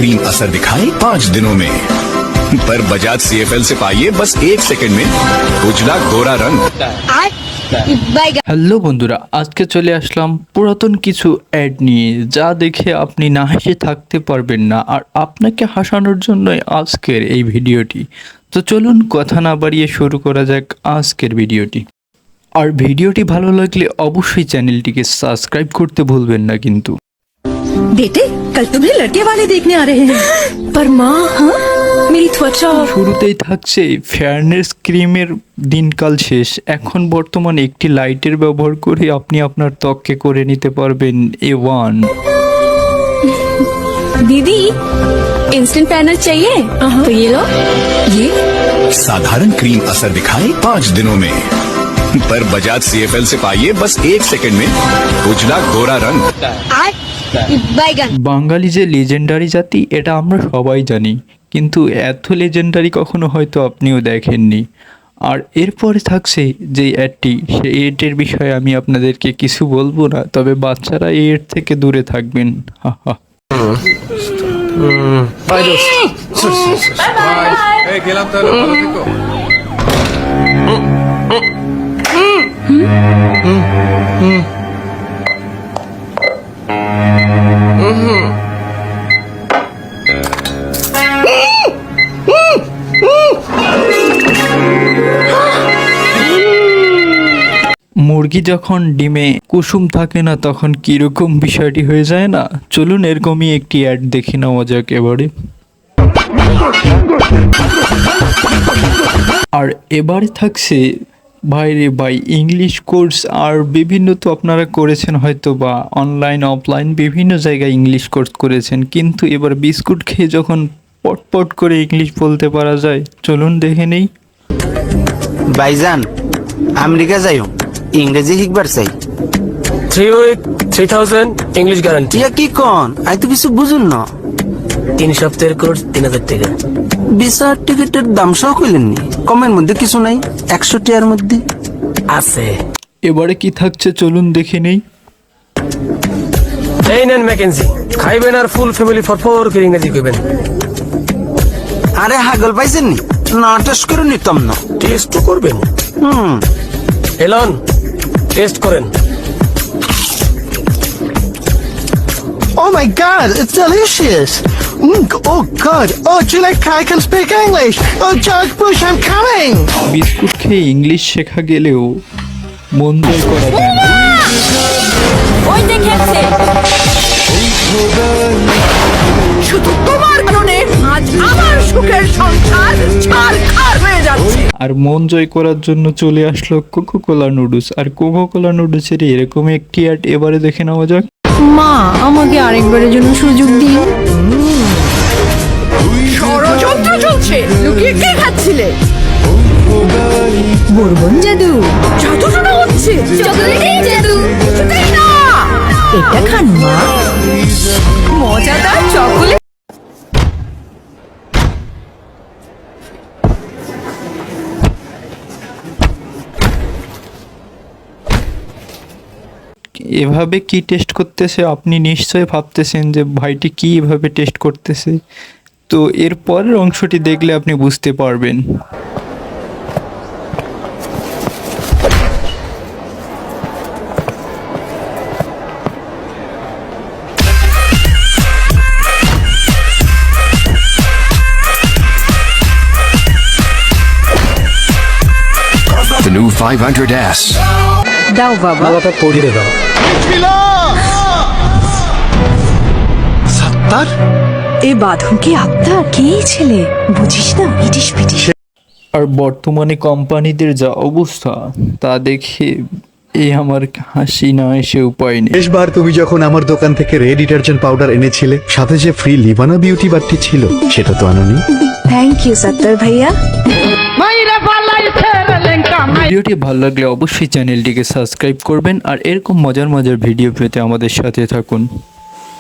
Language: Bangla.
क्रीम असर दिखाए 5 दिनों में। पर बजाज CFL से पाइए बस 1 सेकंड में उजला गोरा रंग। হ্যালো বন্ধুরা, আজকে চলে আসলাম পুরাতন কিছু অ্যাড নিয়ে, যা দেখে আপনি না হেসে থাকতে পারবেন না, আর আপনাকে হাসানোর জন্যই আজকের এই ভিডিওটি। তো চলুন কথা না বাড়িয়ে শুরু করা যাক আজকের ভিডিওটি। আর ভিডিওটি ভালো লাগলে অবশ্যই চ্যানেলটিকে সাবস্ক্রাইব করতে ভুলবেন না কিন্তু। बेटे, कल तुम्हें लड़के वाले देखने आ रहे हैं। पर माँ, हाँ? मेरी त्वचा। শুরুতেই থাকছে ফেয়ারনেস ক্রিমের দিনকাল শেষ। এখন বর্তমানে একটি লাইটের ব্যবহার করে আপনি আপনার ত্বককে করে নিতে পারবেন A1। दीदी, इंस्टेंट पैनल चाहिए? तो ये लो। ये साधारण क्रीम असर दिखाए 5 दिनों में। पर बजाज CFL से पाइए बस 1 सेकंड में उजला गोरा रंग। বাঙালি যে লেজেন্ডারি জাতি, এটা আমরা সবাই জানি, কিন্তু এত লেজেন্ডারি কখনো হয়তো আপনিও দেখেননি। আর এরপরে থাকছে যে অ্যাডটি, সেই অ্যাডের বিষয়ে আমি আপনাদেরকে কিছু বলবো না, তবে বাচ্চারা এই অ্যাড থেকে দূরে থাকবেন। হা হা। গেলাম তাহলে, ভালো থেকো। মুরগি যখন ডিমে কুসুম থাকে না, তখন কিরকম বিষয়টি হয়ে যায় না? চলুন এরকমই একটি অ্যাড দেখে নেওয়া যাক এবারে। আর এবারে থাকছে ভাইরে ভাই ইংলিশ কোর্স। আর বিভিন্ন তো আপনারা করেছেন হয়তো, বা অনলাইন অফলাইন বিভিন্ন জায়গায় ইংলিশ কোর্স করেছেন, কিন্তু এবার বিস্কুট খেয়ে যখন পটপট করে ইংলিশ বলতে পারা যায়, চলুন দেখে নেই। ভাইজান, আমেরিকা যাইও, ইংরেজি শিখবার চাই। 3 week 3000 ইংলিশ গ্যারান্টি। ইয়া কি কন? আই তো কিছু বুঝুন না। 3 সপ্তাহের কোর্স 3000 টাকা। ভিসা টিকিটের দাম সহ কইলেননি? কমের মধ্যে কিছু নাই? 100 টাকার মধ্যে আছে। এবারে কি থাকছে চলুন দেখে নেই। এই নেন ম্যাকেন্সি, খাইবেন আর ফুল ফ্যামিলি ফর করে ইংরেজি কইবেন। আরে হাগল পাইছেন নি? না টেস্ট করে নিতাম না। টেস্ট তো করবেন। এলন, টেস্ট করেন। Oh my God, it's delicious. Oh God, oh Juliet, I can speak English. Oh George Bush, I'm coming. Biscuit খেয়ে ইংলিশ শেখা গেলেও মন জয় করা যায় না। ওই দেখেছে। শুধু তোমার কারণে আজ আমার সুখের সংসার ছারখার হয়ে যাচ্ছে। আর মন জয় করার জন্য চলে আসলো কোকোকোলা নুডলস। আর কোকোকোলা নুডলসের এরকম একটি অ্যাড এবারে দেখে নেওয়া যাক। মা, আমাকে আরেকবারের জন্য সুযোগ দিন। ষড়যন্ত্র চলছে। লুকিয়ে কে খাচ্ছিলে? বলবন জাদু। জাদু শোনা হচ্ছে। চকলেটের জাদু। কিছুতেই না। এটা খান মা, মজাদার চকলেট। এভাবে কি টেস্ট করতেছে আপনি নিশ্চয়ই ভাবতেছেন যে ভাইটি কি এভাবে টেস্ট করতেছে। তো এর পরের অংশটি দেখলে আপনি বুঝতে পারবেন। The new 500S। দাও বাবা। বাবাটা পড়িয়ে দাও। সাত্তার, এ বাঁধন কি আপনার? কে ছেলে বুঝিস না? ইটিস পিটিস। আর বর্তমানে কোম্পানিদের যা অবস্থা তা দেখে এই আমার হাসি না এসে উপায় নেই। শেষবার তুমি যখন আমার দোকান থেকে রেড ডিটারজেন্ট পাউডার এনেছিলে, সাথে যে ফ্রি লিভানা বিউটি বারটি ছিল, সেটা তো আনোনি। থ্যাংক ইউ সত্তর ভাইয়া। ভিডিওটি ভালো লাগলে অবশ্যই চ্যানেলটিকে সাবস্ক্রাইব করবেন, আর এরকম মজার মজার ভিডিও পেতে আমাদের সাথে থাকুন।